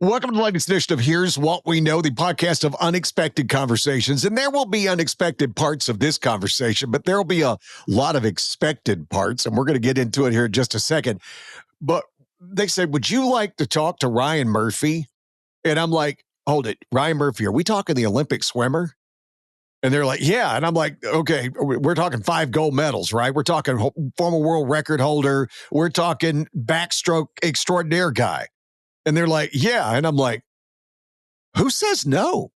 Welcome to the latest edition of Here's What We Know, the podcast of unexpected conversations. And there will be unexpected parts of this conversation, but there will be a lot of expected parts. And we're going to get into it here in just a second. But they said, would you like to talk to Ryan Murphy? And I'm like, hold it, Ryan Murphy, are we talking the Olympic swimmer? And they're like, yeah. And I'm like, okay, we're talking 5 gold medals, right? We're talking former world record holder. We're talking backstroke extraordinaire guy. And they're like, yeah. And I'm like, who says no?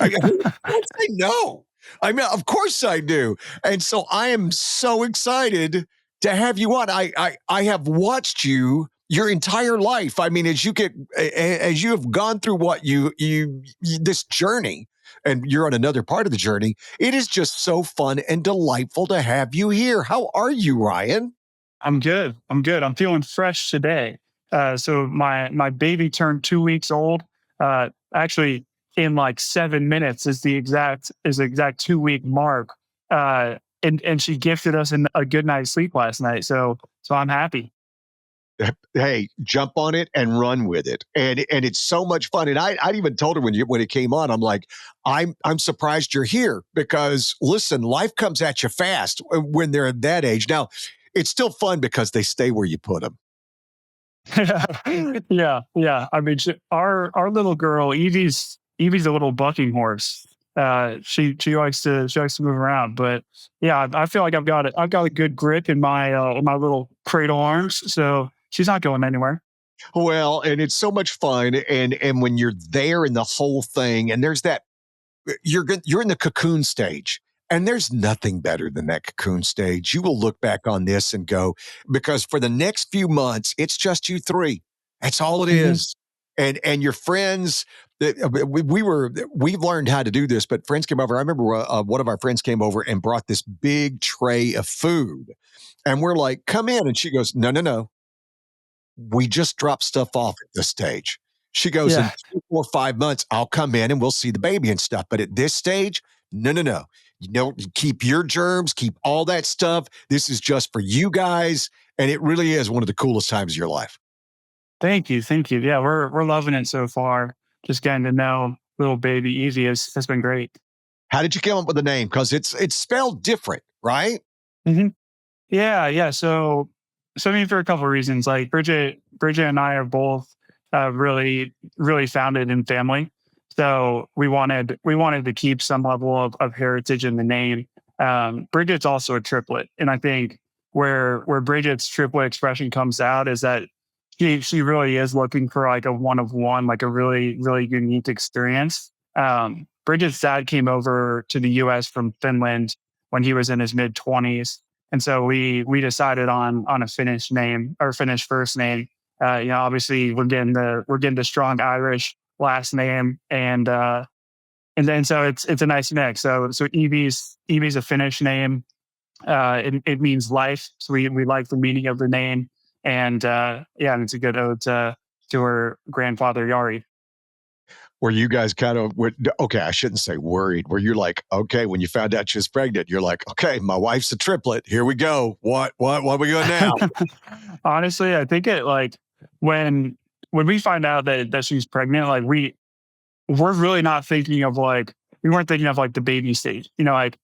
I say no. I mean, of course I do. And so I am so excited to have you on. I have watched you your entire life. I mean, as you have gone through what you this journey, and you're on another part of the journey, it is just so fun and delightful to have you here. How are you, Ryan? I'm good. I'm feeling fresh today. So my baby turned 2 weeks old. Actually, in like 7 minutes is the exact 2 week mark. And she gifted us a good night's sleep last night. So I'm happy. Hey, jump on it and run with it. And it's so much fun. And I even told her when it came on, I'm like, I'm surprised you're here because listen, life comes at you fast when they're at that age. Now, it's still fun because they stay where you put them. Yeah. I mean, our little girl Eevi's a little bucking horse. She likes to move around, but yeah, I feel like I've got a good grip in my little cradle arms, so she's not going anywhere. Well, and it's so much fun. And when you're there in the whole thing, and there's that you're in the cocoon stage. And there's nothing better than that cocoon stage. You will look back on this and go, because for the next few months, it's just you three. That's all it Hmm. is. And your friends, we've learned how to do this, but friends came over. I remember one of our friends came over and brought this big tray of food. And we're like, come in. And she goes, no. We just drop stuff off at this stage. She goes, in Yeah. 3, 4, 5 months, I'll come in and we'll see the baby and stuff. But at this stage, no. You know, keep your germs, keep all that stuff. This is just for you guys. And it really is one of the coolest times of your life. Thank you. Yeah, we're loving it so far. Just getting to know little baby Easy has been great. How did you come up with the name? Because it's spelled different, right? Hmm. Yeah. So I mean, for a couple of reasons, like Bridget and I are both really founded in family. So we wanted to keep some level of heritage in the name. Bridget's also a triplet, and I think where Bridget's triplet expression comes out is that she really is looking for like a one of one, like a really unique experience. Bridget's dad came over to the U.S. from Finland when he was in his mid 20s, and so we decided on a Finnish name or Finnish first name. Obviously we're getting the strong Irish last name, and then so it's a nice mix. So Eevi's a Finnish name. It means life, so we like the meaning of the name, and and it's a good ode to her grandfather Yari. Where you guys kind of were, okay, I shouldn't say worried, where you're like, okay, when you found out she was pregnant, you're like, okay, my wife's a triplet. Here we go. What we got now? Honestly, I think it like when we find out that she's pregnant, like we're really not thinking of like we weren't thinking of like the baby stage. Like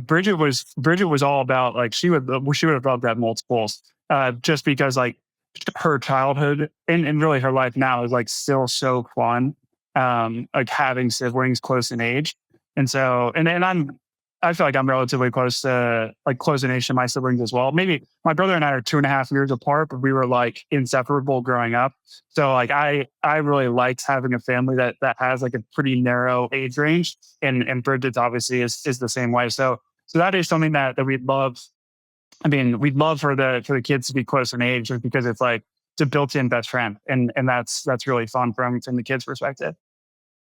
Bridget was all about like she would have loved that multiples. Just because like her childhood and really her life now is like still so fun. Like having siblings close in age. And I feel like I'm relatively close in age to my siblings as well. Maybe my brother and I are 2.5 years apart, but we were like inseparable growing up. So like I really liked having a family that has like a pretty narrow age range, and Bridget's obviously is the same way. So that is something that we'd love. I mean, we'd love for the kids to be close in age, just because it's like it's a built-in best friend, and that's really fun from the kids' perspective.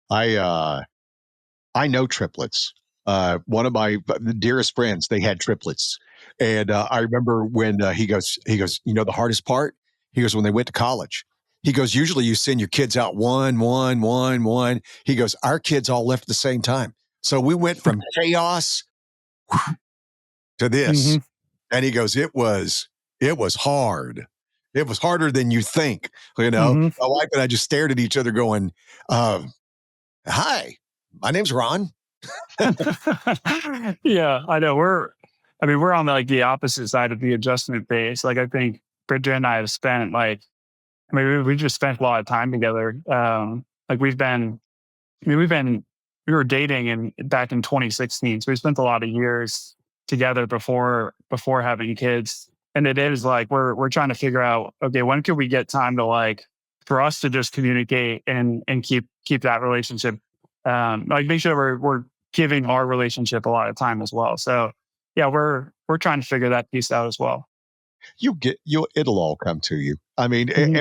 I I know triplets. One of my dearest friends, they had triplets, and I remember when he goes, you know, the hardest part. He goes when they went to college. He goes, usually you send your kids out one, one, one, one. He goes, our kids all left at the same time, so we went from chaos to this. Hmm. And he goes, it was hard. It was harder than you think. Hmm. My wife and I just stared at each other going, uh, hi, my name's Ron. Yeah, I know. We're on like the opposite side of the adjustment phase. Like I think Bridget and I have spent like, we just spent a lot of time together. Like we've been, we were dating back in 2016. So we spent a lot of years together before having kids. And it is like, we're trying to figure out, okay, when could we get time to like, for us to just communicate and keep that relationship, like make sure we're giving our relationship a lot of time as well. So yeah, we're trying to figure that piece out as well. It'll all come to you. I mean, Hmm.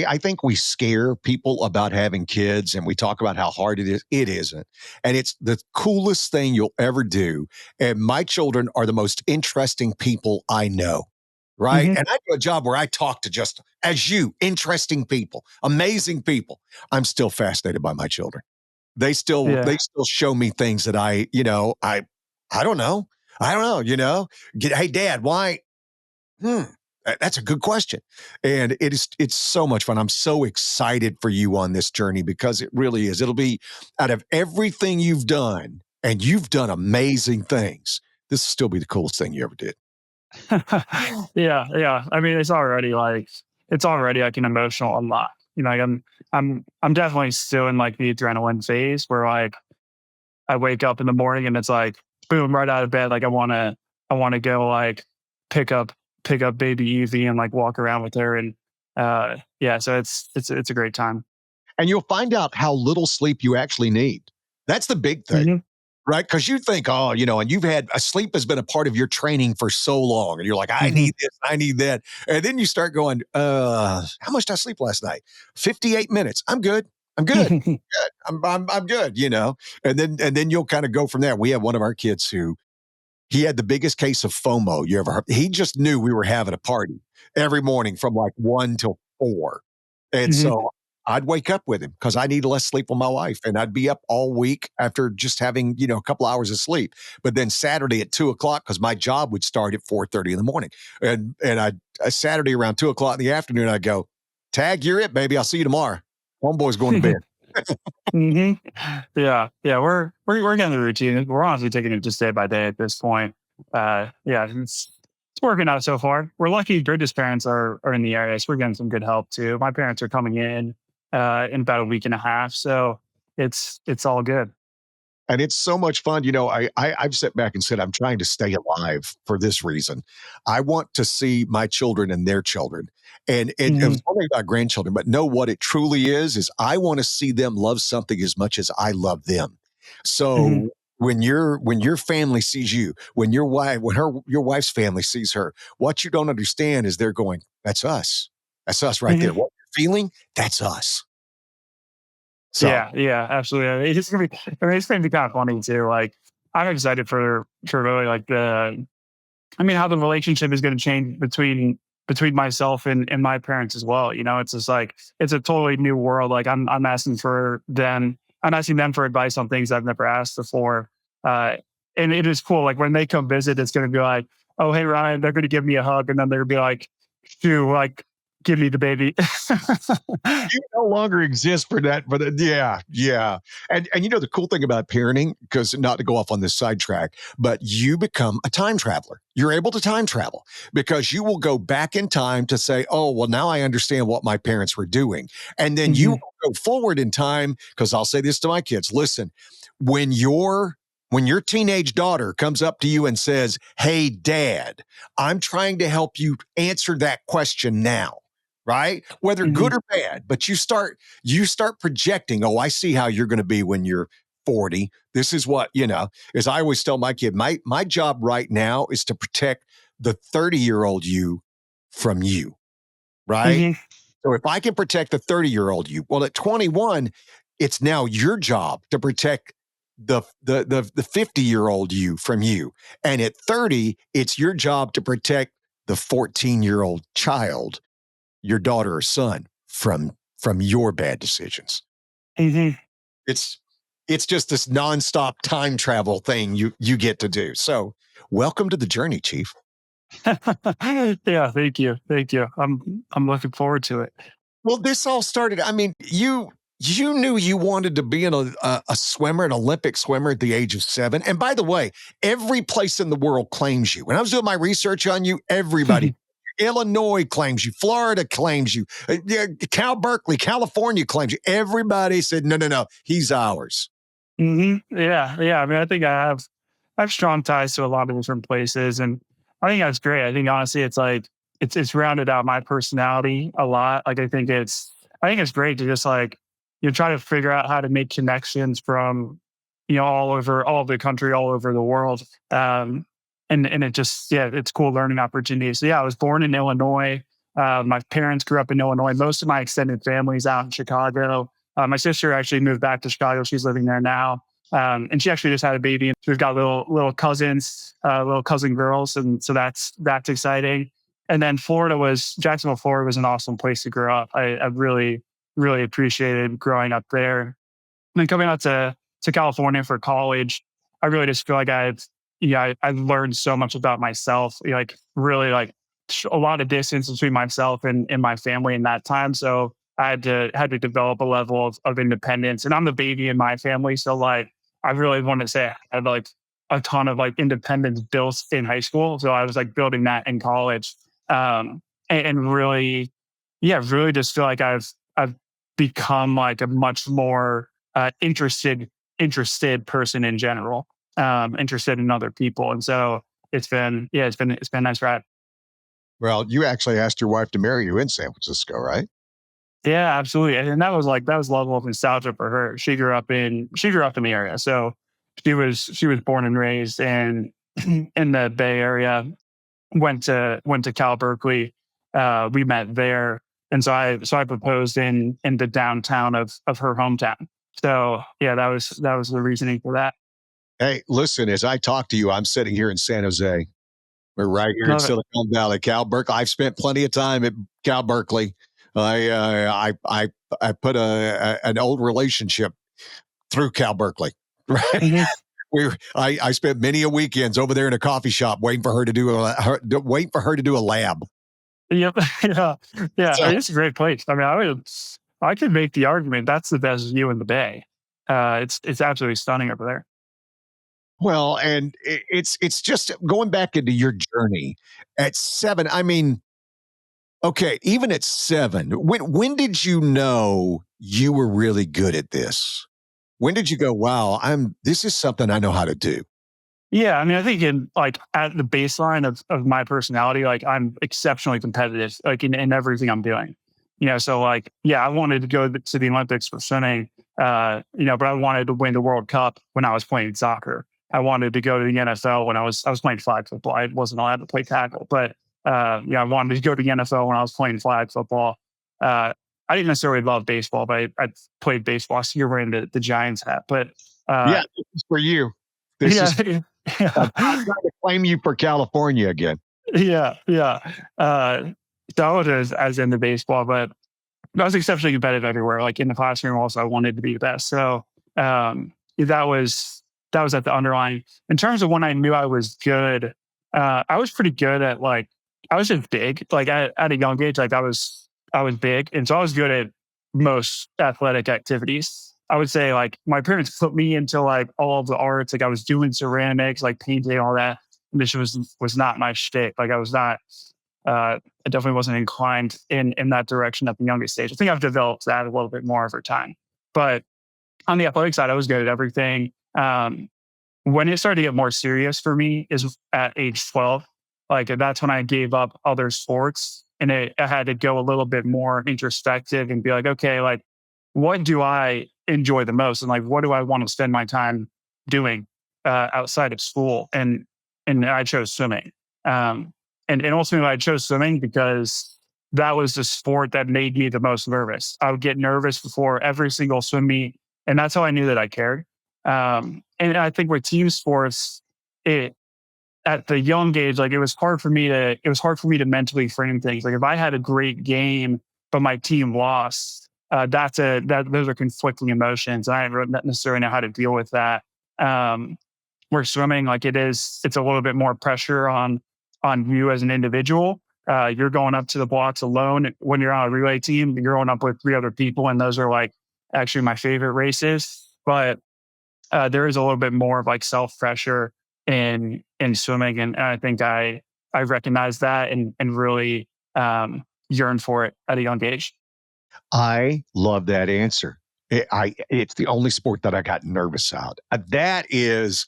I think we scare people about having kids and we talk about how hard it is. It isn't. And it's the coolest thing you'll ever do. And my children are the most interesting people I know. Right. Hmm. And I do a job where I talk to just as you, interesting people, amazing people. I'm still fascinated by my children. They Yeah. still show me things that I don't know. I don't know, Hey dad, why? Hmm. That's a good question. And it's so much fun. I'm so excited for you on this journey because it really is. It'll be out of everything you've done, and you've done amazing things. This will still be the coolest thing you ever did. Yeah, yeah. I mean, it's already like an emotional unlock. Like I'm definitely still in like the adrenaline phase where like I wake up in the morning and it's like boom, right out of bed. Like I want to go like pick up pick up baby Eevi and like walk around with her and yeah. So it's a great time. And you'll find out how little sleep you actually need. That's the big thing. Hmm. Right? Because you think, and you've had sleep has been a part of your training for so long. And you're like, I Hmm. need this, I need that. And then you start going, how much did I sleep last night? 58 minutes. I'm good. I'm good. Good. I'm good, And then you'll kind of go from there. We have one of our kids who he had the biggest case of FOMO you ever heard. He just knew we were having a party every morning from like 1 till 4. And Hmm. so I'd wake up with him because I need less sleep with my wife. And I'd be up all week after just having, a couple hours of sleep. But then Saturday at 2 o'clock, because my job would start at 4:30 in the morning. And Saturday around 2 o'clock in the afternoon, I'd go, Tag, you're it, baby. I'll see you tomorrow. Homeboy's going to bed. Hmm. Yeah, yeah, we're getting the routine. We're honestly taking it just day by day at this point. Yeah, it's working out so far. We're lucky. Bridget's parents are in the area, so we're getting some good help too. My parents are coming in about a week and a half, so it's all good. And it's so much fun. I've sat back and said, I'm trying to stay alive for this reason. I want to see my children and their children. And it Hmm. was only about grandchildren, but know what it truly is I want to see them love something as much as I love them. Hmm. So when your family sees you, when your wife's family sees her, what you don't understand is they're going, that's us. That's us right there. Hmm. What you're feeling, that's us. So Yeah, yeah, absolutely. It's gonna be. I mean, it's gonna be kind of funny too. Like, I'm excited for really like how the relationship is going to change between myself and my parents as well. It's just like it's a totally new world. Like I'm asking them for advice on things I've never asked before. Uh, and it is cool. Like when they come visit, it's going to be like, oh hey Ryan, they're going to give me a hug, and then they're going to be like, shoo, like give me the baby. you no longer exist for that, but yeah, yeah. And the cool thing about parenting, because not to go off on this sidetrack, but you become a time traveler. You're able to time travel because you will go back in time to say, oh, well, now I understand what my parents were doing. And then you Hmm. will go forward in time, because I'll say this to my kids. Listen, when your teenage daughter comes up to you and says, hey, dad, I'm trying to help you answer that question now, right? Whether Hmm. good or bad, but you start projecting, oh, I see how you're going to be when you're 40. This is what, as I always tell my kid, my job right now is to protect the 30-year-old you from you, right? Hmm. So if I can protect the 30-year-old you, well, at 21, it's now your job to protect the 50-year-old you from you. And at 30, it's your job to protect the 14-year-old child, your daughter or son, from your bad decisions. Hmm. It's it's just this nonstop time travel thing you get to do. So welcome to the journey, Chief. Yeah, thank you. Thank you. I'm looking forward to it. Well, this all started. I mean, you knew you wanted to be a swimmer, an Olympic swimmer at the age of 7. And by the way, every place in the world claims you. When I was doing my research on you, everybody, Illinois claims you, Florida claims you, yeah, Cal Berkeley, California claims you. Everybody said, no, no, no, he's ours. Yeah, yeah. I mean, I have strong ties to a lot of different places, and I think that's great. I think honestly, it's like it's rounded out my personality a lot. Like I think it's great to just like try to figure out how to make connections from all over the country, all over the world. And it just it's cool learning opportunities. So yeah, I was born in Illinois. My parents grew up in Illinois. Most of my extended family's out in Chicago. My sister actually moved back to Chicago. She's living there now. And she actually just had a baby. And we've got little cousins, little cousin girls. And so that's exciting. And then Jacksonville, Florida was an awesome place to grow up. I really, really appreciated growing up there. And then coming out to California for college, I really just feel like I learned so much about myself, like really like a lot of distance between myself and my family in that time. So I had to develop a level of independence. And I'm the baby in my family. So like I really want to say I had like a ton of like independence built in high school. So I was like building that in college. And really, yeah, really just feel like I've become like a much more interested person in general, interested in other people. And so it's been a nice ride. Well, you actually asked your wife to marry you in San Francisco, right? Yeah, absolutely. And that was level of nostalgia for her. She grew up in the area. So she was born and raised in the Bay Area, went to Cal Berkeley. We met there. And so I proposed in the downtown of her hometown. So yeah, that was the reasoning for that. Hey, listen, as I talk to you, I'm sitting here in San Jose. We're right here in Love it. Silicon Valley, Cal Berkeley. I've spent plenty of time at Cal Berkeley. I put an old relationship through Cal Berkeley. Right. Mhm. I spent many a weekends over there in a coffee shop waiting for her to waiting for her to do a lab. Yep. Yeah. Yeah. I So mean, it's a great place. I mean, I could make the argument that's the best view in the Bay. It's absolutely stunning over there. well, and it's just going back into your journey at 7. I mean, okay, even at 7, when did you know you were really good at this? When did you go, wow, this is something I know how to do? Yeah, I mean, I think in like at the baseline of my personality, like I'm exceptionally competitive, like in everything I'm doing. So like, yeah, I wanted to go to the Olympics for swimming, but I wanted to win the World Cup when I was playing soccer. I wanted to go to the NFL when I was playing flag football. I wasn't allowed to play tackle, but I wanted to go to the NFL when I was playing flag football. Uh, I didn't necessarily love baseball, but I played baseball. So you're wearing the Giants hat, but Yeah, uh, this is for you. This is yeah, I'm yeah. trying to claim you for California again. Yeah, yeah. So I was as into baseball, but I was exceptionally competitive everywhere. Like in the classroom, also I wanted to be the best. So that was at the underlying. In terms of when I knew I was good, I was pretty good at like I was just big. Like at a young age, like I was big, and so I was good at most athletic activities. I would say like my parents put me into like all of the arts. Like I was doing ceramics, like painting, all that. And this was not my shtick. Like I was not. I definitely wasn't inclined in that direction at the youngest stage. I think I've developed that a little bit more over time. But on the athletic side, I was good at everything. When it started to get more serious for me is at age 12. Like that's when I gave up other sports and I had to go a little bit more introspective and be like, okay, like what do I enjoy the most? And like, what do I want to spend my time doing outside of school? And I chose swimming. Um, and ultimately I chose swimming because that was the sport that made me the most nervous. I would get nervous before every single swim meet. And that's how I knew that I cared. And I think with team sports, it at the young age, like it was hard for me to mentally frame things. Like if I had a great game, but my team lost, those are conflicting emotions. I don't necessarily know how to deal with that. Where swimming, like it's a little bit more pressure on you as an individual. You're going up to the blocks alone. When you're on a relay team, you're going up with 3 other people, and those are like actually my favorite races. But there is a little bit more of like self pressure in swimming, and I think I recognize that and really yearn for it at a young age. I love that answer. It's the only sport that I got nervous out. That is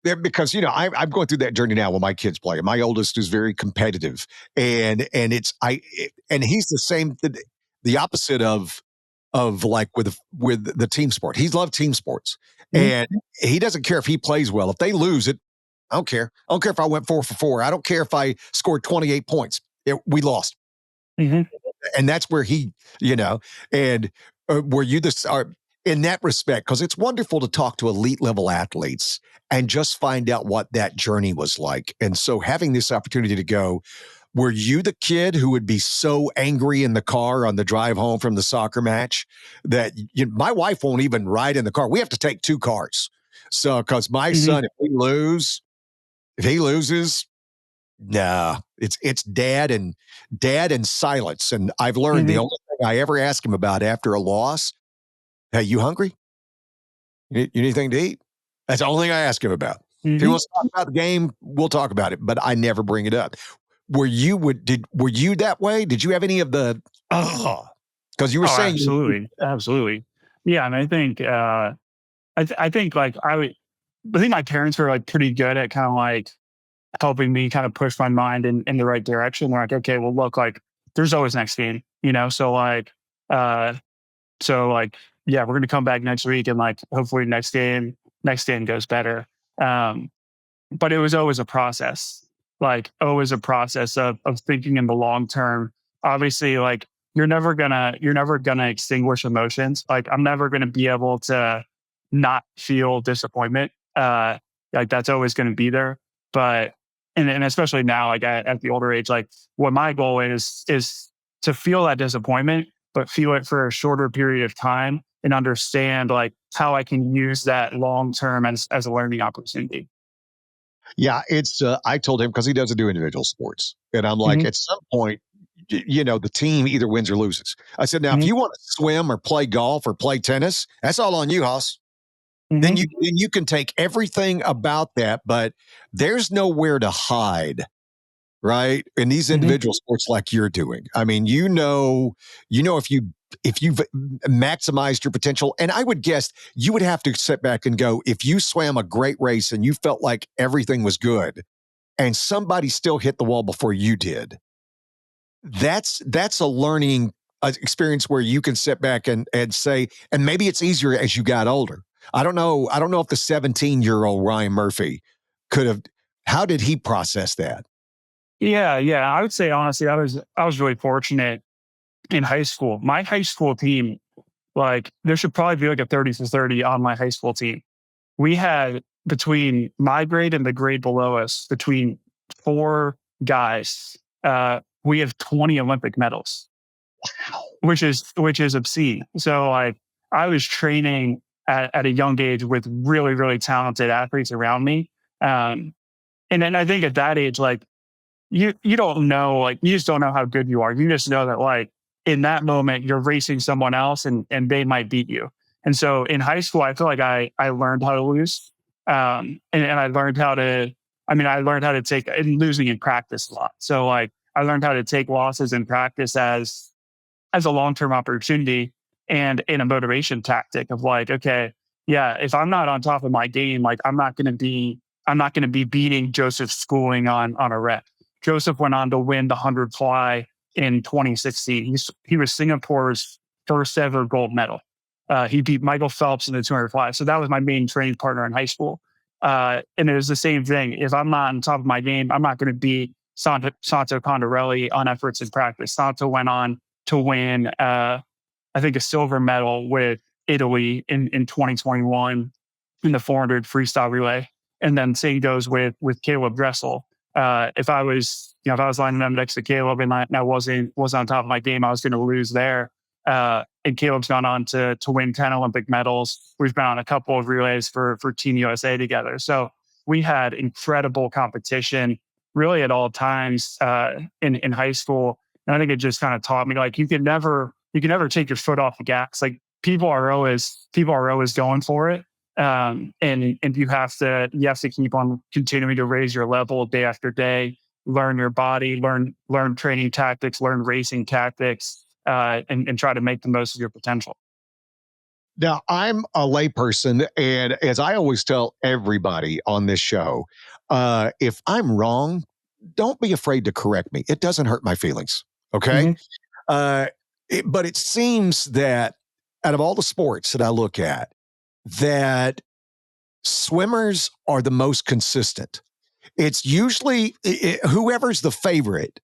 because I'm going through that journey now when my kids play. My oldest is very competitive, and and he's the same, the opposite of like with the team sport. He's loved team sports, Mhm, and he doesn't care if he plays well. If they lose it, I don't care. I don't care if I went 4 for 4. I don't care if I scored 28 points. We lost, mhm, and that's where he, you know, and were you this are in that respect, because it's wonderful to talk to elite level athletes and just find out what that journey was like. And so having this opportunity to go, were you the kid who would be so angry in the car on the drive home from the soccer match that my wife won't even ride in the car? We have to take 2 cars. So, because my mhm, son, if he loses, no, it's dad and silence. And I've learned the mhm, only thing I ever ask him about after a loss, hey, you hungry? You need anything to eat? That's the only thing I ask him about. If he mhm. wants to talk about the game, we'll talk about it, but I never bring it up. Were you that way? Did you have any of the because you were Oh, saying absolutely, absolutely. Yeah, and I think I think like I think my parents were like pretty good at kind of like helping me kind of push my mind in the right direction. They're like, okay, well, look, like there's always next game, so uh, so like, yeah, we're gonna come back next week, and like hopefully next game goes better. Um, but it was always a process, like always a process of thinking in the long term. Obviously, like you're never gonna extinguish emotions. Like I'm never gonna be able to not feel disappointment. Like that's always gonna be there. But and especially now, like at the older age, like what my goal is to feel that disappointment, but feel it for a shorter period of time and understand like how I can use that long term as a learning opportunity. yeah, it's I told him because he doesn't do individual sports. And I'm like, Mhm, at some point, the team either wins or loses. I said, now if mhm, you want to swim or play golf or play tennis, that's all on you, Hoss. mhm, Then you can take everything about that, but there's nowhere to hide, right? In these mhm. individual sports like you're doing. I mean, if you've maximized your potential, and I would guess you would have to sit back and go, if you swam a great race and you felt like everything was good, and somebody still hit the wall before you did, that's a learning experience where you can sit back and say, and maybe it's easier as you got older. I don't know if the 17-year-old Ryan Murphy could have. How did he process that? Yeah, yeah. I would say honestly, I was really fortunate in high school. My high school team, like there should probably be like a 30 to 30 on my high school team. We had between my grade and the grade below us, between 4 guys, we have 20 Olympic medals, which is obscene. So like I was training at a young age with really, really talented athletes around me. Um, and then I think at that age, like you don't know, like you just don't know how good you are. You just know that like in that moment you're racing someone else and they might beat you. And so in high school, I feel like I learned how to lose. And I learned how to I learned how to take and losing in practice a lot. So like I learned how to take losses in practice as a long-term opportunity and in a motivation tactic of like, okay, yeah, if I'm not on top of my game, like I'm not going to be beating Joseph Schooling on a rep. Joseph went on to win the 100 fly in 2016. He was Singapore's first ever gold medal. He beat Michael Phelps in the 200 fly. So that was my main training partner in high school. And it was the same thing. If I'm not on top of my game, I'm not going to beat Santo Condarelli on efforts in practice. Santo went on to win, I think, a silver medal with Italy in 2021 in the 400 freestyle relay. And then same goes with Caleb Dressel. If I was lining up next to Caleb and I wasn't on top of my game, I was going to lose there. And Caleb's gone on to win 10 Olympic medals. We've been on a couple of relays for Team USA together. So we had incredible competition really at all times in high school. And I think it just kind of taught me like you can never take your foot off the gas. Like people are always going for it. And you have to keep on continuing to raise your level day after day, learn your body, learn training tactics, learn racing tactics, and try to make the most of your potential. Now, I'm a layperson, and as I always tell everybody on this show, if I'm wrong, don't be afraid to correct me. It doesn't hurt my feelings. Okay. Hmm. Uh, but it seems that out of all the sports that I look at, that swimmers are the most consistent. It's usually whoever's the favorite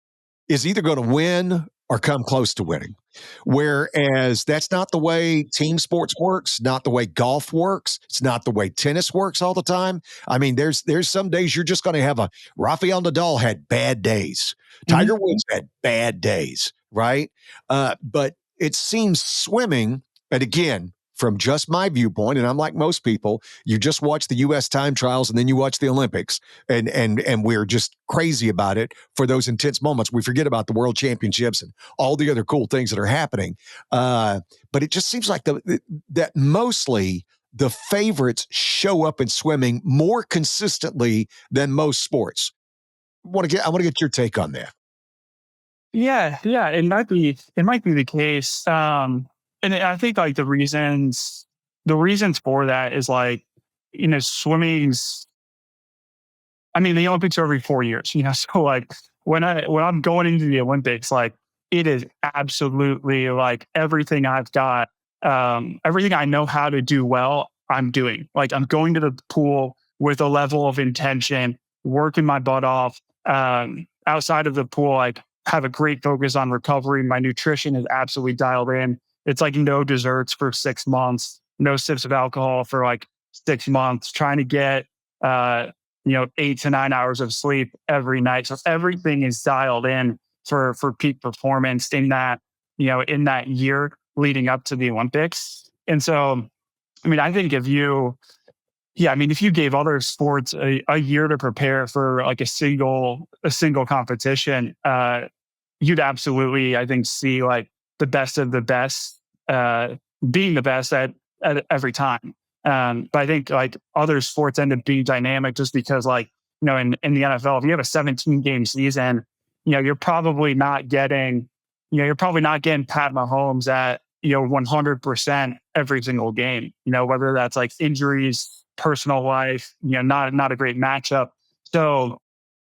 is either going to win or come close to winning. Whereas that's not the way team sports works, not the way golf works, it's not the way tennis works all the time. I mean, there's some days you're just going to have a Rafael Nadal had bad days. Hmm. Tiger Woods had bad days, right? But it seems swimming, and again, from just my viewpoint, and I'm like most people, you just watch the US time trials and then you watch the Olympics and we're just crazy about it for those intense moments. We forget about the world championships and all the other cool things that are happening. But it just seems like that mostly the favorites show up in swimming more consistently than most sports. I want to get your take on that. Yeah, yeah, it might be the case. And I think like the reasons for that is like, swimming's, I mean, the Olympics are every 4 years, so like when I'm going into the Olympics, like it is absolutely like everything I've got, everything I know how to do well, I'm doing. Like I'm going to the pool with a level of intention, working my butt off. Outside of the pool, like have a great focus on recovery. My nutrition is absolutely dialed in. It's like no desserts for 6 months, no sips of alcohol for like 6 months, trying to get, uh, 8 to 9 hours of sleep every night. So everything is dialed in for peak performance in that year leading up to the Olympics. And so, I mean, I think if you gave other sports a year to prepare for like a single competition, you'd absolutely, I think, see like the best of the best uh, being the best at every time. But I think like other sports end up being dynamic just because like, in the NFL, if you have a 17 game season, you're probably not getting, Pat Mahomes at, 100% every single game, whether that's like injuries, personal life, not a great matchup. So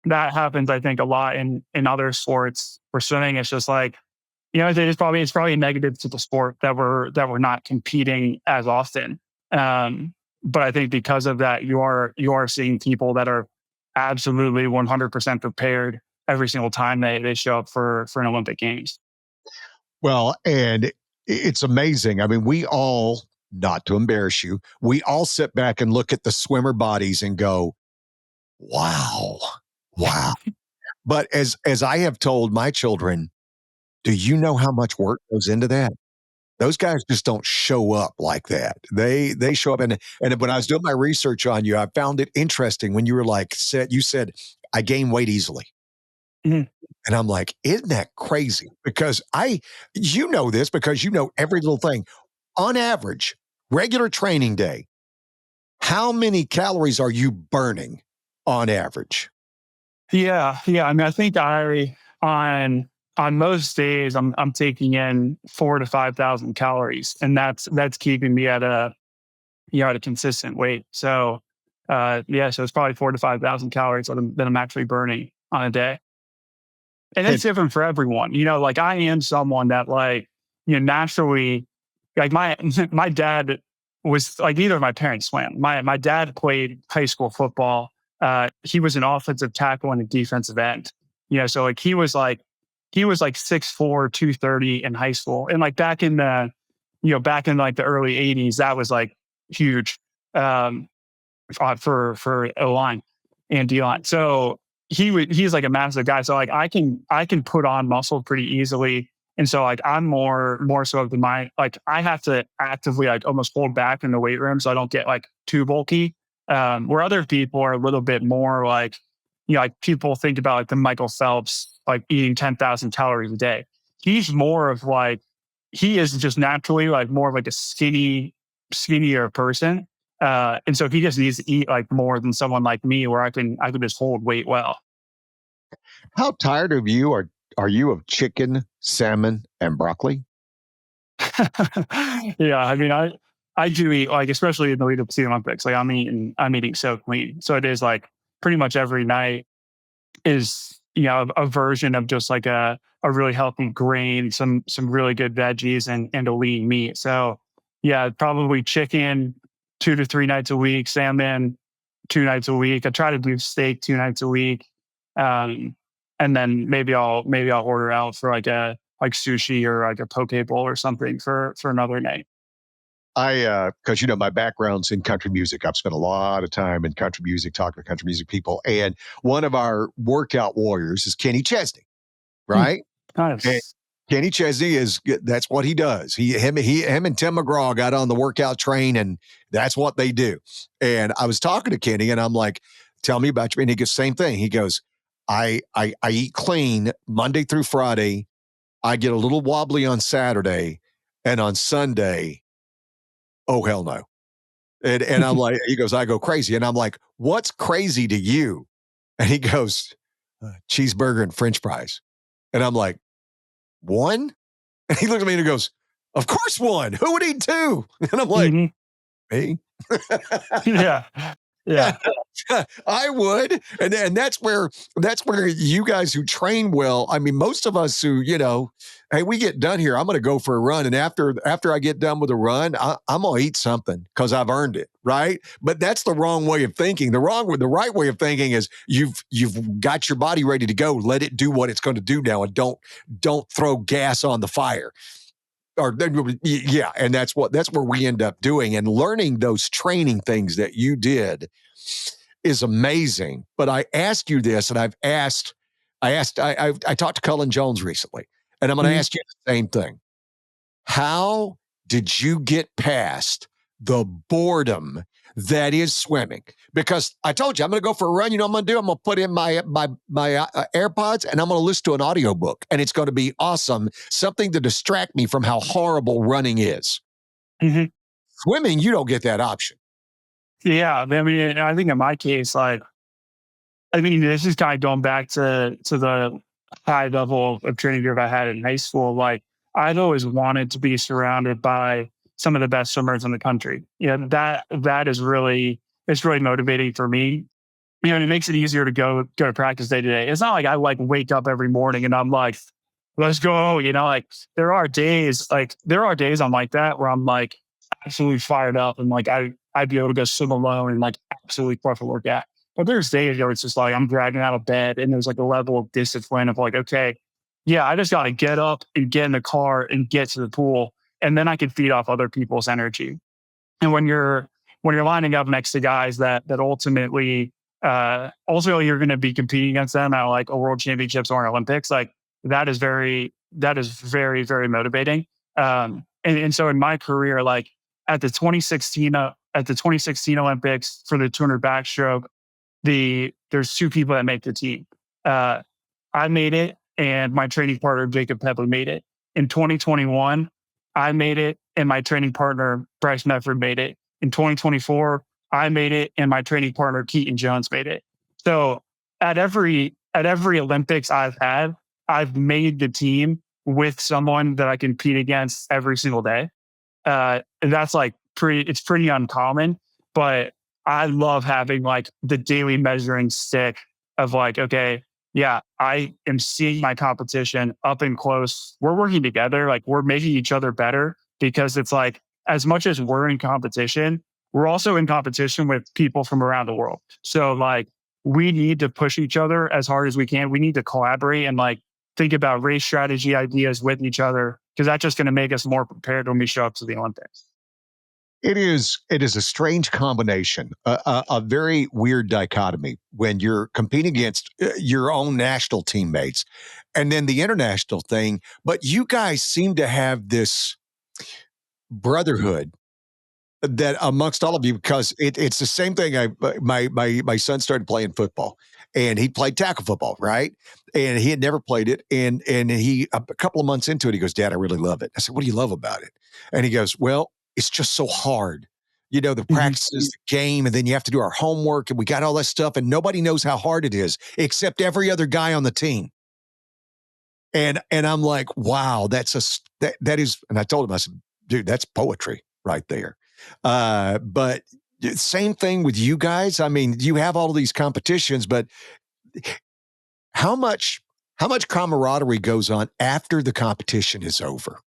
that happens, I think, a lot in other sports. For swimming, it's just like, it's probably a negative to the sport that we're not competing as often. But I think because of that, you are seeing people that are absolutely 100% prepared every single time they show up for an Olympic Games. Well, and it's amazing. I mean, we all, not to embarrass you, we all sit back and look at the swimmer bodies and go, wow, wow. But as I have told my children, do you know how much work goes into that? Those guys just don't show up like that. They show up and when I was doing my research on you, I found it interesting when you were like you said I gain weight easily. Mhm. And I'm like, isn't that crazy? Because you know this because you know every little thing. On average, regular training day, how many calories are you burning on average? Yeah, yeah. I mean, I think on most days I'm taking in 4 to 5 thousand calories, and that's keeping me at a consistent weight. So yeah, so it's probably 4 to 5 thousand calories that I'm actually burning on a day. And And it's different for everyone. Like I am someone that like, naturally, like my my dad was like neither of my parents swam. My dad played high school football. He was an offensive tackle and a defensive end. So like he was like 6'4", 230 in high school. And like back in like the early 80s, that was like huge. Um, for O line and D line. So he's like a massive guy. So like I can put on muscle pretty easily. And so like I'm more so of the mind, like I have to actively like almost hold back in the weight room so I don't get like too bulky. Where other people are a little bit more like like people think about like the Michael Phelps, like eating 10,000 calories a day. He's more of like, he is just naturally like more of like a skinnier person. And so he just needs to eat like more than someone like me where I can just hold weight well. How tired of you are you of chicken, salmon, and broccoli? Yeah, I mean, I do eat like, especially in the lead up to the Olympics. Like I'm eating so clean. So it is like pretty much every night is a version of just like a really healthy grain, some really good veggies and a lean meat. So yeah, probably chicken 2 to 3 nights a week, salmon 2 nights a week. I try to do steak 2 nights a week. Um, and then maybe I'll order out for like sushi or like a poke bowl or something for another night. Because my background's in country music. I've spent a lot of time in country music, talking to country music people, and one of our workout warriors is Kenny Chesney, Hmm, right? And nice. Kenny Chesney that's what he does. Him and Tim McGraw got on the workout train, and that's what they do. And I was talking to Kenny, and I'm like, "Tell me about you." And he goes, "Same thing." He goes, "I eat clean Monday through Friday. I get a little wobbly on Saturday, and on Sunday, oh hell no." And I'm like, he goes, "I go crazy," and I'm like, "What's crazy to you?" And he goes, "Cheeseburger and French fries," and I'm like, "One?" And he looked at me and he goes, "Of course one. Who would eat two?" And I'm like, Hmm. "Me." Yeah, yeah. I would. And that's where you guys who train well, I mean, most of us who, hey, we get done here, I'm going to go for a run. And after I get done with a run, I'm going to eat something because I've earned it. Right. But that's the wrong way of thinking. The right way of thinking is you've got your body ready to go. Let it do what it's going to do now. And don't throw gas on the fire. Or yeah, and that's where we end up doing, and learning those training things that you did is amazing. But I asked you this, and I talked to Cullen Jones recently, and I'm going to Mhm. ask you the same thing. How did you get past the boredom that is swimming? Because I told you I'm going to go for a run. You know what I'm going to do? I'm going to put in my AirPods, and I'm going to listen to an audiobook, and it's going to be awesome. Something to distract me from how horrible running is. Mhm. Swimming, you don't get that option. Yeah, I mean, I think in my case, like, I mean, this is kind of going back to the high level of training group I had in high school. Like, I'd always wanted to be surrounded by some of the best swimmers in the country. That is really it's really motivating for me. And it makes it easier to go to practice day to day. It's not like I like wake up every morning and I'm like, let's go. Like there are days I'm like that where I'm like absolutely fired up and like I'd be able to go swim alone and like absolutely crush a workout. But there's days where it's just like I'm dragging out of bed and there's like a level of discipline of like, okay, yeah, I just gotta get up and get in the car and get to the pool. And then I can feed off other people's energy. And when you're lining up next to guys that ultimately you're going to be competing against them at like a world championships or an Olympics, like that is very very motivating. And so in my career, like at the 2016 Olympics for the 200 backstroke, there's two people that make the team. Uh, I made it, and my training partner Jacob Pepper made it. In 2021, I made it, and my training partner Bryce Medford made it. In 2024, I made it, and my training partner Keaton Jones made it. So at every Olympics I've had, I've made the team with someone that I compete against every single day. And that's like it's pretty uncommon, but I love having like the daily measuring stick of like, okay, yeah, I am seeing my competition up and close. We're working together, like we're making each other better because it's like as much as we're in competition, we're also in competition with people from around the world. So like we need to push each other as hard as we can. We need to collaborate and like think about race strategy ideas with each other because that's just going to make us more prepared when we show up to the Olympics. It is a strange combination, a very weird dichotomy when you're competing against your own national teammates and then the international thing. But you guys seem to have this brotherhood that amongst all of you, because it's the same thing. My son started playing football, and he played tackle football, right? And he had never played it. And he, a couple of months into it, he goes, Dad, I really love it. I said, what do you love about it? And he goes, well, it's just so hard. The Mhm. practices, the game, and then you have to do our homework, and we got all that stuff, and nobody knows how hard it is except every other guy on the team. And I'm like, wow, that is. And I told him, I said, dude, that's poetry right there. But same thing with you guys. I mean, you have all of these competitions, but how much how much camaraderie goes on after the competition is over?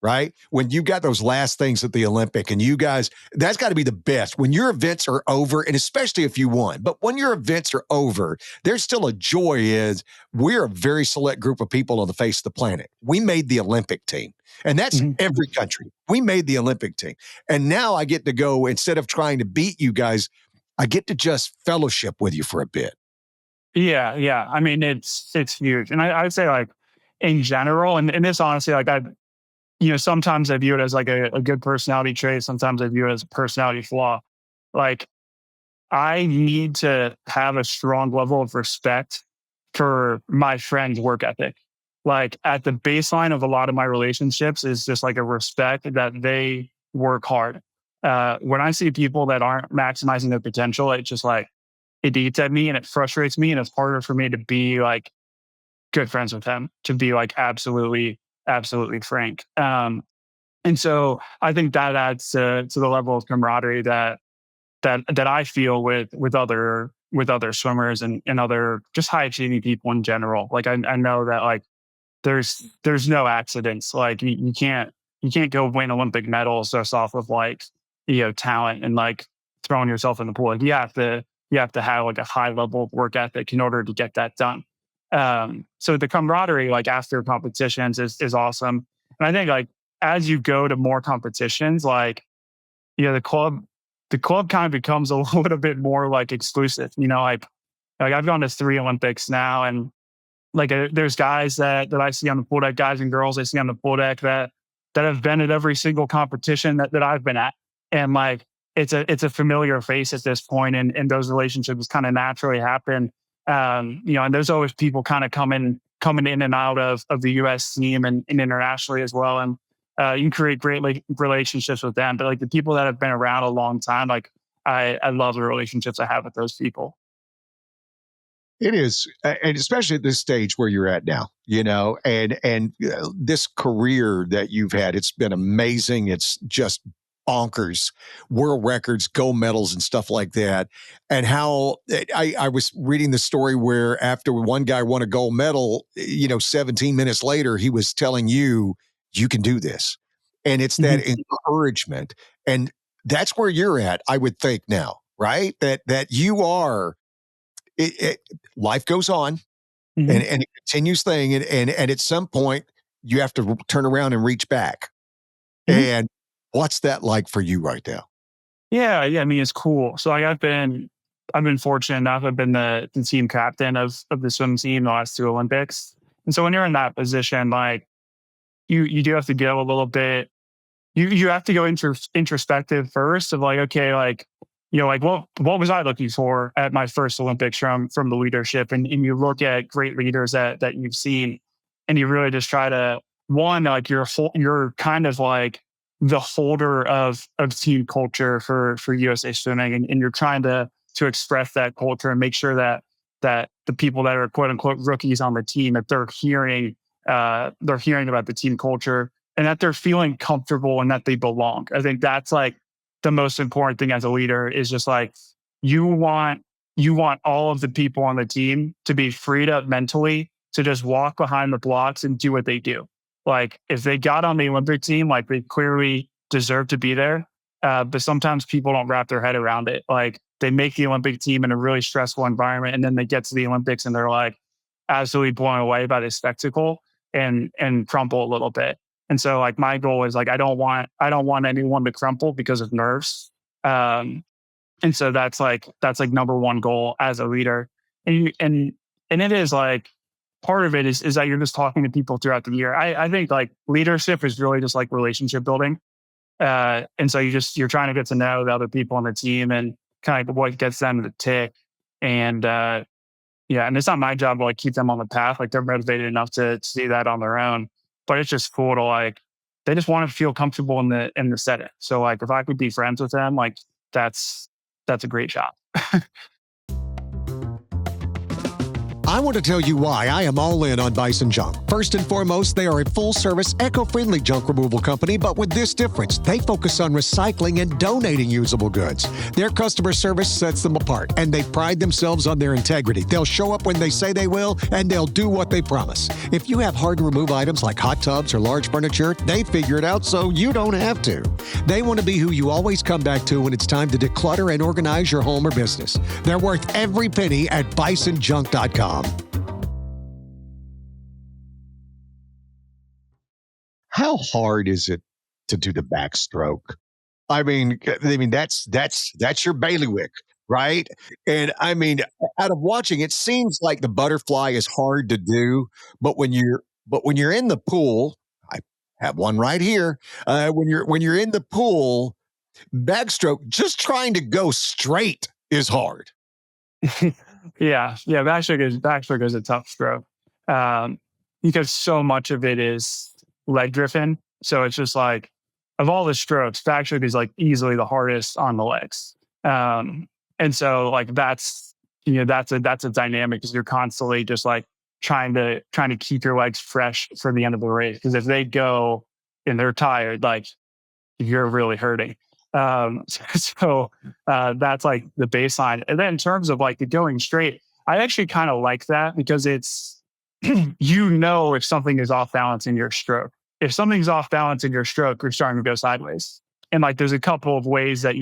Right? When you got those last things at the Olympic and you guys, that's got to be the best when your events are over, and especially if you won. But when your events are over, there's still a joy is we're a very select group of people on the face of the planet. We made the Olympic team, and that's Mhm. every country. We made the Olympic team. And now I get to go, instead of trying to beat you guys, I get to just fellowship with you for a bit. Yeah, yeah. I mean, it's huge, and I would say like in general, and this honestly, like sometimes I view it as like a good personality trait. Sometimes I view it as a personality flaw. Like I need to have a strong level of respect for my friend's work ethic. Like at the baseline of a lot of my relationships is just like a respect that they work hard. When I see people that aren't maximizing their potential, it just like it eats at me and it frustrates me, and it's harder for me to be like good friends with them, to be like absolutely frank. And so I think that adds to the level of camaraderie that I feel with other swimmers and other just high achieving people in general. Like I know that like there's no accidents. Like you can't go win Olympic medals just off of like talent and like throwing yourself in the pool. Like you have to have like a high level of work ethic in order to get that done. So the camaraderie like after competitions is awesome. And I think like as you go to more competitions, like the club kind of becomes a little bit more like exclusive. Like I've gone to 3 Olympics now, and like there's guys that I see on the pool deck, guys and girls I see on the pool deck that have been at every single competition that I've been at, and like it's a familiar face at this point, and those relationships kind of naturally happen. And there's always people kind of coming in and out of the U.S. team and internationally as well, and you can create great like relationships with them. But like the people that have been around a long time, like I love the relationships I have with those people. It is, and especially at this stage where you're at now, and this career that you've had, it's been amazing. It's just bonkers, world records, gold medals, and stuff like that. And how I was reading the story where after one guy won a gold medal, 17 minutes later, he was telling you, you can do this, and it's that Mhm. encouragement, and that's where you're at, I would think now, right? That you are it, life goes on Mhm. and it continues thing and at some point you have to turn around and reach back. Mhm. And what's that like for you right now? Yeah, yeah. I mean, it's cool. So like I've been fortunate enough. I've been the team captain of the swim team the last 2 Olympics. And so when you're in that position, like you do have to go a little bit. You have to go introspective first of like, okay, like like what was I looking for at my first Olympics from the leadership, and you look at great leaders that you've seen, and you really just try to one like you're kind of like the holder of team culture for USA Swimming, and you're trying to express that culture and make sure that the people that are quote unquote rookies on the team, that they're hearing about the team culture and that they're feeling comfortable and that they belong. I think that's like the most important thing as a leader is just like you want you want all of the people on the team to be freed up mentally to just walk behind the blocks and do what they do. Like if they got on the Olympic team, like they clearly deserve to be there. But sometimes people don't wrap their head around it. Like they make the Olympic team in a really stressful environment, and then they get to the Olympics and they're like absolutely blown away by this spectacle and crumple a little bit. And so like my goal is like I don't want anyone to crumple because of nerves. Um, and so that's like number one goal as a leader. And it is like part of it is that you're just talking to people throughout the year. I think like leadership is really just like relationship building. And so you're trying to get to know the other people on the team and kind of what gets them to tick. And Yeah, and it's not my job to like keep them on the path. Like they're motivated enough to see that on their own. But it's just cool to like they just want to feel comfortable in the setting. So like if I could be friends with them, like that's that's a great job. I want to tell you why I am all in on Bison Junk. First and foremost, they are a full-service, eco-friendly junk removal company, but with this difference, they focus on recycling and donating usable goods. Their customer service sets them apart, and they pride themselves on their integrity. They'll show up when they say they will, and they'll do what they promise. If you have hard-to-remove items like hot tubs or large furniture, they figure it out so you don't have to. They want to be who you always come back to when it's time to declutter and organize your home or business. They're worth every penny at bisonjunk.com. How hard is it to do the backstroke? That's your bailiwick, right? And I mean, out of watching, it seems like the butterfly is hard to do, but when you're in the pool, I have one right here. When you're in the pool, backstroke, just trying to go straight is hard. Yeah, yeah. Backstroke is a tough stroke um, because so much of it is leg driven. So it's just like of all the strokes, backstroke is like easily the hardest on the legs. Um, and so like that's a dynamic because you're constantly just like trying to keep your legs fresh for the end of the race. Because if they go and they're tired, like you're really hurting. That's like the baseline. And then in terms of like the going straight, I actually kind of like that because it's, you know, if something is off balance in your stroke. If something's off balance in your stroke, you're starting to go sideways. And like there's a couple of ways that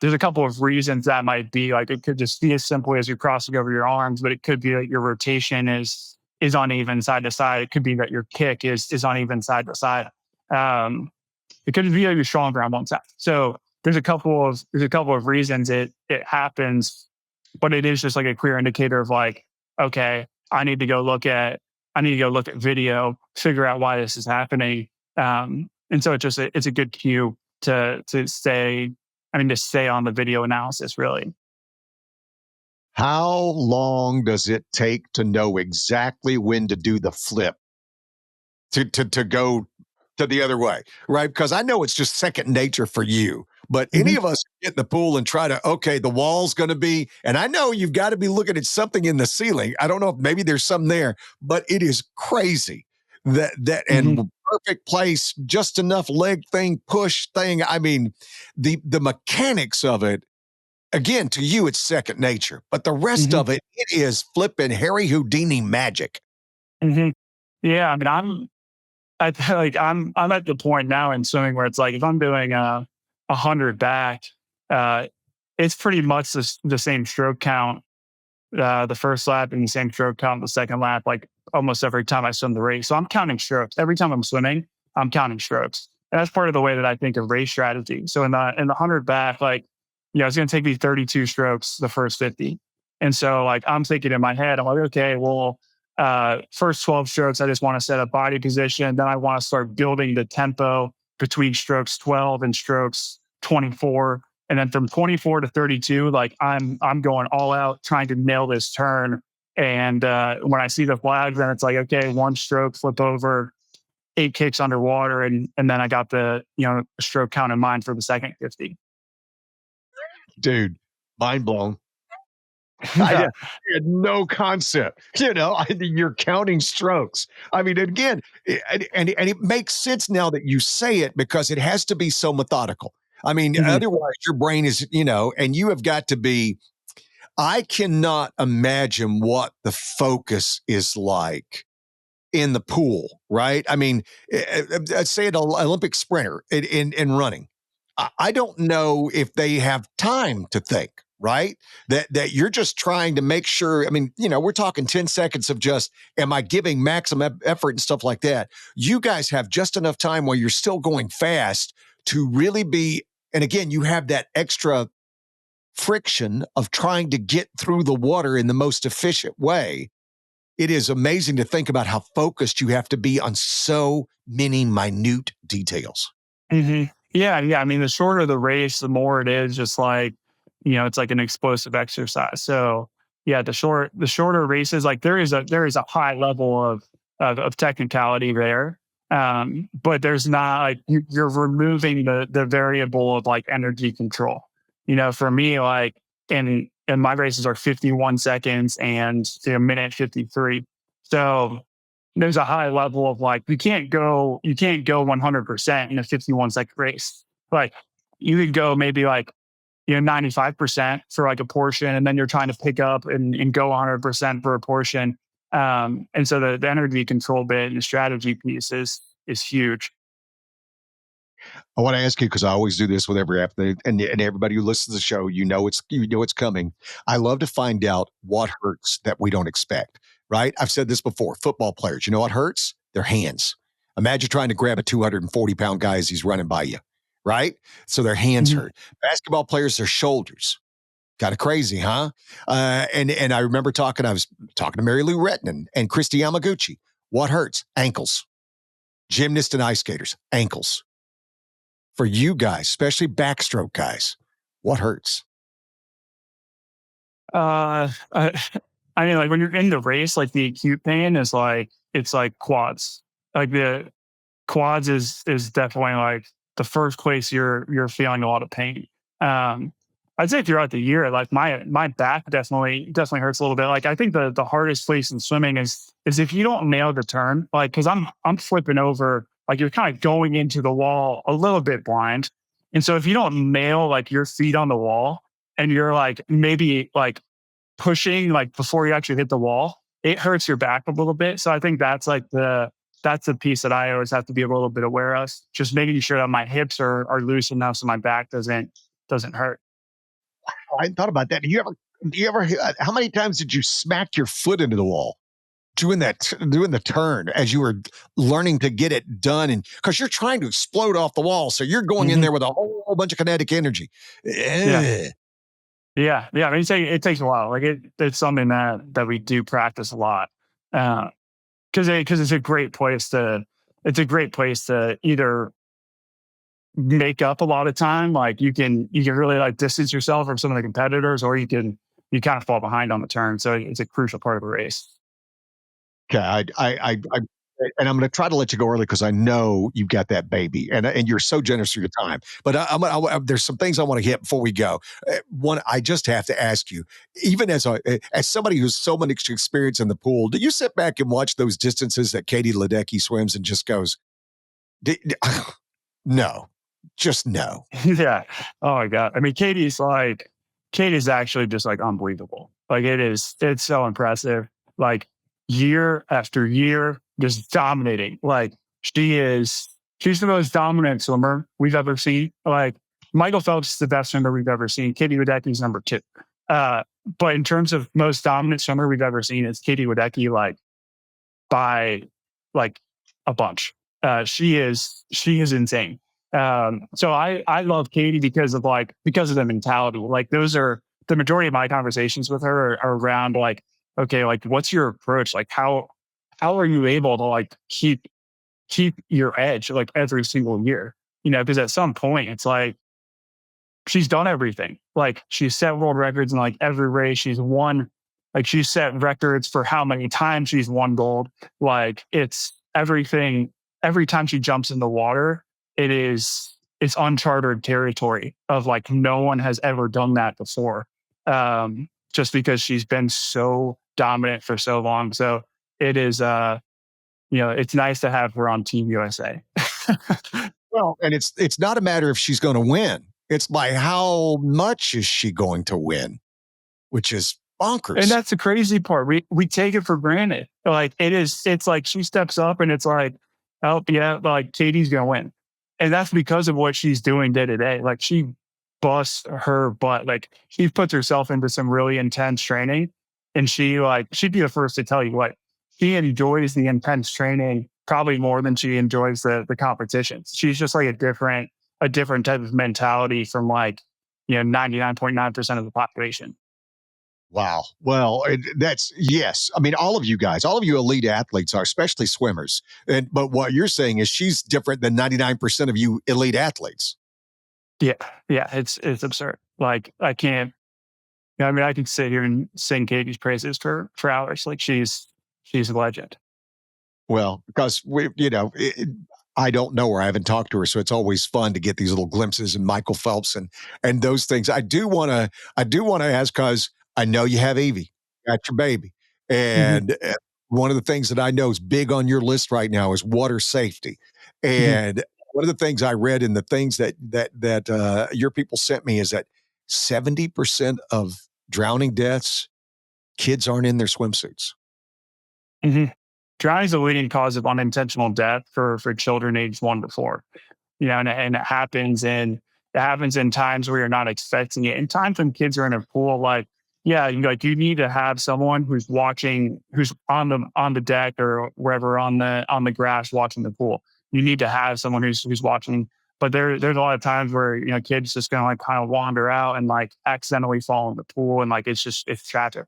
there's a couple of reasons that might be like it could just be as simple as you're crossing over your arms, but it could be that your rotation is uneven side to side. It could be that your kick is uneven side to side. Um, it could be that you're stronger on one side. So there's a couple of reasons it happens, but it is just like a clear indicator of like, okay, I need to go look at video, figure out why this is happening. And so it's a good cue to stay, to stay on the video analysis really. How long does it take to know exactly when to do the flip to go to the other way, right? Because I know it's just second nature for you, but any Mhm. of us get in the pool and try to, okay, the wall's going to be, and I know you've got to be looking at something in the ceiling. I don't know if maybe there's some there, but it is crazy Mhm. and perfect place, just enough leg thing, push thing. I mean, the mechanics of it, again, to you, it's second nature, but the rest Mhm. of it, it is flipping Harry Houdini magic. Mhm. Yeah, I'm at the point now in swimming where it's like if I'm doing a hundred back, uh, it's pretty much the same stroke count the first lap and the same stroke count the second lap, like almost every time I swim the race. So I'm counting strokes every time I'm swimming. I'm counting strokes, and that's part of the way that I think of race strategy. So in the hundred back, like it's going to take me 32 strokes the first 50, and so like I'm thinking in my head, I'm like, okay, well, first 12 strokes, I just want to set up body position. Then I want to start building the tempo between strokes 12 and strokes 24, and then from 24 to 32, like I'm going all out trying to nail this turn. And when I see the flags, then it's like, okay, one stroke, flip over, eight kicks underwater, and then I got the stroke count in mind for the second 50. Dude, mind blown. Yeah. I had no concept. You're counting strokes. I mean, again, and it makes sense now that you say it because it has to be so methodical. I mean, Mhm. otherwise your brain is, and you have got to be. I cannot imagine what the focus is like in the pool, right? I mean, say an Olympic sprinter in running. I don't know if they have time to think, right? That you're just trying to make sure. I mean, we're talking 10 seconds of just, am I giving maximum effort and stuff like that? You guys have just enough time where you're still going fast to really be, and again, you have that extra friction of trying to get through the water in the most efficient way. It is amazing to think about how focused you have to be on so many minute details. Yeah, yeah. The shorter the race, the more it is just like, it's like an explosive exercise. So, yeah, the shorter races, like there is a high level of technicality there. But there's not like you're removing the variable of like energy control. For me, like and my races are 51 seconds and a minute 53. So there's a high level of like you can't go 100% in a 51-second race. Like you could go maybe like 95% for like a portion, and then you're trying to pick up and go 100% for a portion. And so the energy control bit and the strategy piece is huge. I want to ask you because I always do this with every athlete, and everybody who listens to the show, it's coming. I love to find out what hurts that we don't expect. Right? I've said this before. Football players, you know what hurts? Their hands. Imagine trying to grab a 240-pound guy as he's running by you. Right? So their hands Mhm. hurt. Basketball players, their shoulders. Kind of crazy, huh? And I remember I was talking to Mary Lou Retton and Christy Yamaguchi. What hurts? Ankles. Gymnasts and ice skaters, ankles. For you guys, especially backstroke guys, what hurts? Uh, I, I mean, like when you're in the race, like the acute pain is like it's like quads. Like the quads is definitely like the first place you're feeling a lot of pain. Um, I'd say throughout the year, like my back definitely hurts a little bit. Like I think the hardest place in swimming is if you don't nail the turn, like because I'm flipping over, like you're kind of going into the wall a little bit blind, and so if you don't nail like your feet on the wall and you're like maybe like pushing like before you actually hit the wall, it hurts your back a little bit. So I think that's the piece that I always have to be a little bit aware of. Just making sure that my hips are loose enough so my back doesn't hurt. I hadn't thought about that. How many times did you smack your foot into the wall doing the turn as you were learning to get it done? And because you're trying to explode off the wall. So you're going in Hmm. there with a whole bunch of kinetic energy. Yeah. Eh. Yeah. I mean, it takes a while. Like it's something that we do practice a lot. Because it's a great place to either make up a lot of time. Like you can really like distance yourself from some of the competitors, or you kind of fall behind on the turn. So it's a crucial part of a race. Okay, and I'm going to try to let you go early because I know you've got that baby, and you're so generous with your time. But there's some things I want to hit before we go. One, I just have to ask you, even as somebody who's so much experience in the pool, do you sit back and watch those distances that Katie Ledecky swims and just goes, no, just no. Yeah. Oh my god. I mean, Katie's actually just like unbelievable. Like it's so impressive. Like year after year, just dominating. Like she's the most dominant swimmer we've ever seen. Like Michael Phelps is the best swimmer we've ever seen. Katie Ledecky's number two. Uh, but in terms of most dominant swimmer we've ever seen, it's Katie Ledecky, like by like a bunch. She is insane. So I love Katie because of the mentality. Like those are the majority of my conversations with her are around like, okay, like what's your approach? Like how are you able to like keep your edge like every single year? Because at some point it's like she's done everything. Like she's set world records in like every race. She's won, like she's set records for how many times she's won gold. Like it's everything. Every time she jumps in the water, it's uncharted territory of like no one has ever done that before. Just because she's been so dominant for so long. So it is it's nice to have her on Team USA. Well, and it's not a matter if she's going to win. It's by how much is she going to win, which is And bonkers. that's the crazy part. We take it for granted. Like it's like she steps up and it's like, oh yeah, like Katie's gonna win. And that's because of what she's doing day to day. Like she busts her butt. Like she puts herself into some really intense training. And she'd be the first to tell you what she enjoys the intense training probably more than she enjoys the competitions. She's just like a different type of mentality from like, 99.9% of the population. Wow. Well, that's yes. I mean, all of you guys, all of you elite athletes are, especially swimmers. But what you're saying is she's different than 99% of you elite athletes. Yeah, yeah, it's absurd. Like I can't. Yeah, I mean, I can sit here and sing Katie's praises for hours. Like she's a legend. Well, because I don't know her. I haven't talked to her, so it's always fun to get these little glimpses and Michael Phelps and those things. I do want to ask because I know you have Eevi, got your baby, Hmm. and one of the things that I know is big on your list right now is water safety. Hmm. And one of the things I read in the things that your people sent me is that 70% of drowning deaths, kids aren't in their swimsuits. Hmm. Drowning is a leading cause of unintentional death for children aged 1 to 4. And it happens in times where you're not expecting it. In times when kids are in a pool, like, yeah, you need to have someone who's watching, who's on the deck or wherever on the grass watching the pool. You need to have someone who's watching. But there's a lot of times where kids just gonna like kind of wander out and like accidentally fall in the pool, and like it's tragic.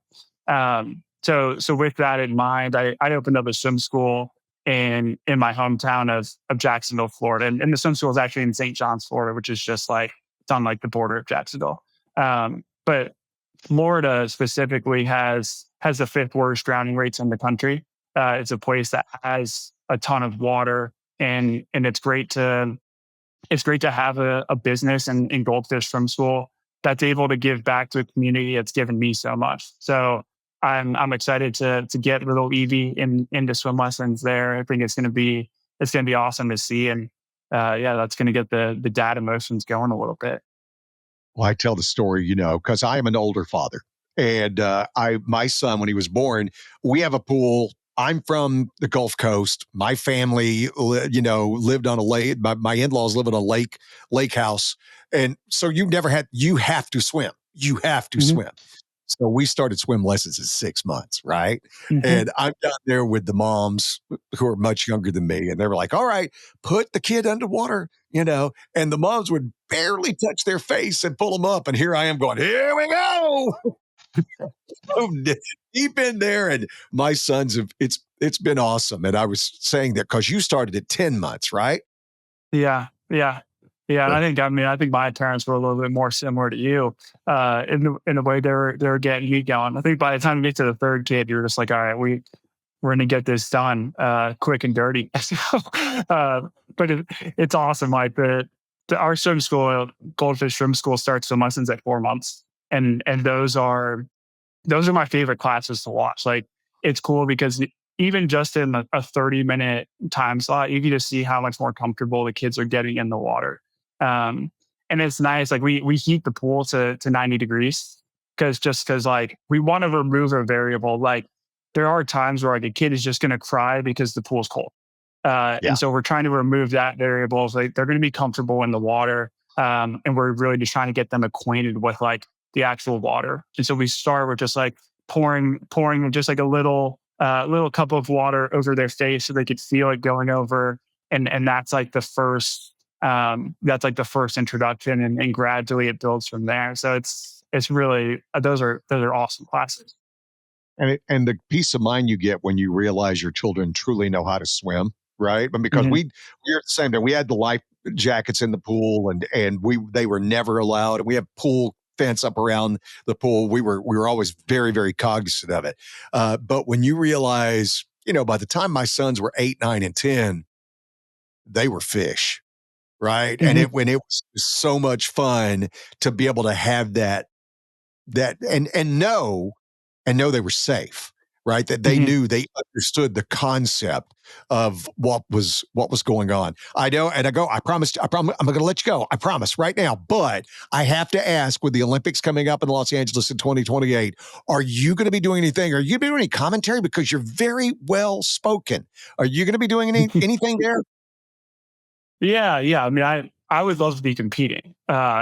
So with that in mind, I opened up a swim school in my hometown of Jacksonville, Florida. And the swim school is actually in St. John's, Florida, which is just like it's on like the border of Jacksonville. But Florida specifically has the fifth worst drowning rates in the country. It's a place that has a ton of water, and it's great to have a business and goldfish swim school that's able to give back to a community that's given me so much. So I'm excited to get little Eevi into swim lessons there. I think it's gonna be awesome to see, and yeah, that's gonna get the dad emotions going a little bit. Well, I tell the story, because I am an older father, and my son, when he was born, we have a pool. I'm from the Gulf Coast. My family, lived on a lake. My in-laws live in a lake house, and so you have to swim. You have to Hmm. swim. So we started swim lessons at 6 months, right? Hmm. And I'm down there with the moms who are much younger than me. And they were like, all right, put the kid underwater, and the moms would barely touch their face and pull them up. And here I am going, here we go. Deep in there. And my sons have, it's been awesome. And I was saying that because you started at 10 months, right? Yeah, yeah, yeah. And I think my parents were a little bit more similar to you, in the way they were getting me going. I think by the time you get to the third kid, you're just like, all right, we're gonna get this done, quick and dirty. So, uh, but it's awesome. Like our swim school, Goldfish Swim School, starts swim lessons at 4 months, and those are my favorite classes to watch. Like it's cool because even just in a 30-minute time slot, you can just see how much more comfortable the kids are getting in the water. Um, and it's nice. Like we heat the pool to 90 degrees because like we want to remove a variable. Like there are times where like a kid is just going to cry because the pool's cold. Yeah. And so we're trying to remove that variable. So like they're going to be comfortable in the water. And we're really just trying to get them acquainted with like the actual water. And so we start with just like pouring just like a little cup of water over their face so they could feel it going over. And that's like the first introduction, and gradually it builds from there. So it's really those are awesome classes. And the peace of mind you get when you realize your children truly know how to swim, right? But because Hmm. we're at the same time, we had the life jackets in the pool, and they were never allowed, and we have pool fence up around the pool. We were always very, very cognizant of it. But when you realize, by the time my sons were 8, 9, and 10, they were fish, right? And Hmm. it was so much fun to be able to have that and know they were safe, right? That Hmm. they understood the concept of what was going on. I know, and I promise, I'm going to let you go. I promise right now, but I have to ask: with the Olympics coming up in Los Angeles in 2028, are you going to be doing anything? Are you going to be doing any commentary because you're very well spoken? Are you going to be doing anything there? Yeah, yeah. I mean, I would love to be competing.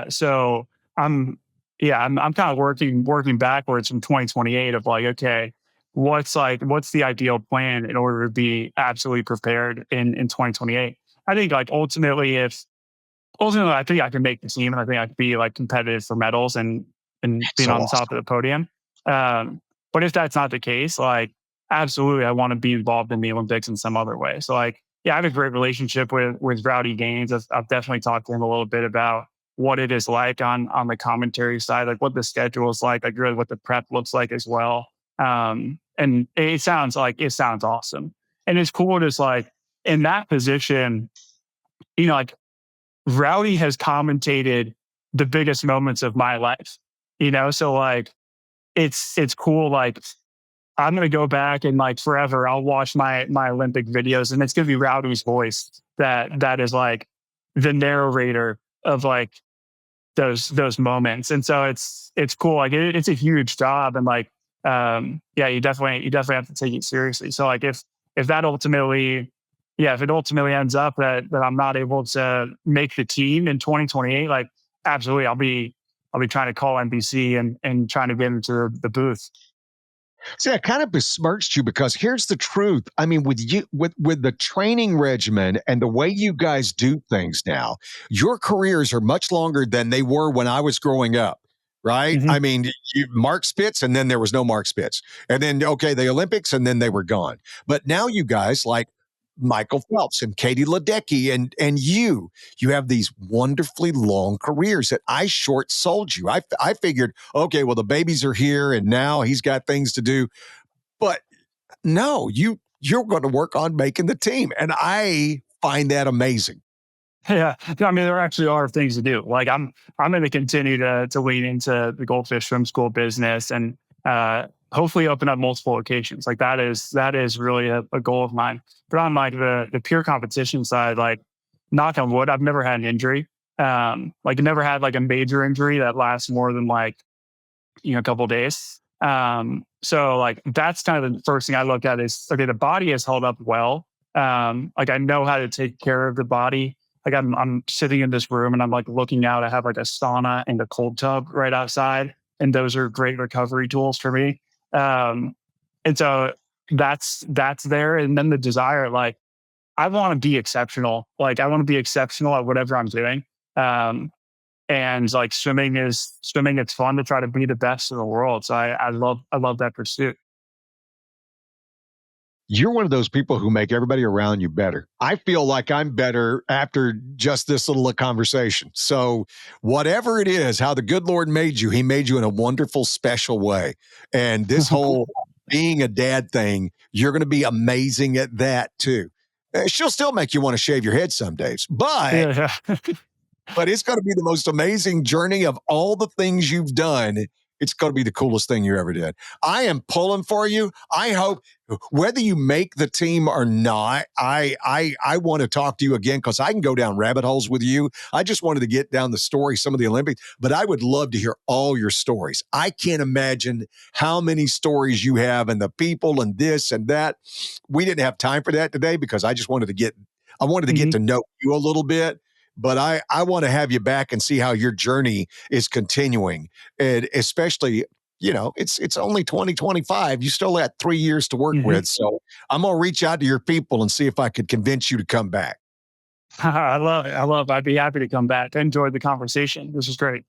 So I'm yeah, I'm kind of working backwards from 2028 of like, okay, what's the ideal plan in order to be absolutely prepared in 2028? I think like ultimately I think I can make the team, and I think I could be like competitive for medals and being So on the top awesome. of the podium. But if that's not the case, like absolutely I want to be involved in the Olympics in some other way. So like yeah, I have a great relationship with Rowdy Gaines. I've definitely talked to him a little bit what it is like on the commentary side, like what the schedule is like really what the prep looks like as well. And it sounds awesome. And it's cool just like in that position, like Rowdy has commentated the biggest moments of my life, so like it's cool. Like I'm gonna go back and like forever I'll watch my Olympic videos and it's gonna be Rowdy's voice that is like the narrator of like those moments. And so it's cool. Like it's a huge job and like yeah, you definitely have to take it seriously. So like if that ultimately if it ultimately ends up that I'm not able to make the team in 2028, like absolutely I'll be trying to call NBC and trying to get into the booth. See, I kind of besmirched you because here's the truth. I mean, with you, with the training regimen and the way you guys do things now, your careers are much longer than they were when I was growing up. Right? Hmm. I mean, Mark Spitz, and then there was no Mark Spitz, and then okay, the Olympics, and then they were gone. But now you guys like Michael Phelps and Katie Ledecky, and you have these wonderfully long careers that I short sold you. I figured, okay, well the babies are here, and now he's got things to do. But no, you're going to work on making the team. And I find that amazing. Yeah, I mean, there actually are things to do. Like I'm going to continue to lean into the goldfish swim school business and hopefully open up multiple locations. Like that is really a goal of mine. But on like the pure competition side, like knock on wood, I've never had an injury. Like never had like a major injury that lasts more than like a couple of days. So like that's kind of the first thing I look at is okay, the body has held up well. Like I know how to take care of the body. Like I'm sitting in this room and I'm like looking out. I have like a sauna and a cold tub right outside, and those are great recovery tools for me. And so that's there. And then the desire, like I want to be exceptional. Like I want to be exceptional at whatever I'm doing. Um, and like swimming, it's fun to try to be the best in the world. So I love that pursuit. You're one of those people who make everybody around you better. I feel like I'm better after just this little conversation. So, whatever it is, how the good Lord made you, He made you in a wonderful, special way. And this whole being a dad thing, you're going to be amazing at that too. She'll still make you want to shave your head some days, Yeah. but it's going to be the most amazing journey of all the things you've done. It's going to be the coolest thing you ever did. I am pulling for you. I hope whether you make the team or not, I want to talk to you again because I can go down rabbit holes with you. I just wanted to get down the story, some of the Olympics, but I would love to hear all your stories. I can't imagine how many stories you have and the people and this and that. We didn't have time for that today because I wanted to get Hmm. to know you a little bit, but I want to have you back and see how your journey is continuing. And especially, it's only 2025. You still got 3 years to work Hmm. with. So I'm gonna reach out to your people and see if I could convince you to come back. I love it. I'd be happy to come back. I enjoyed the conversation. This is great.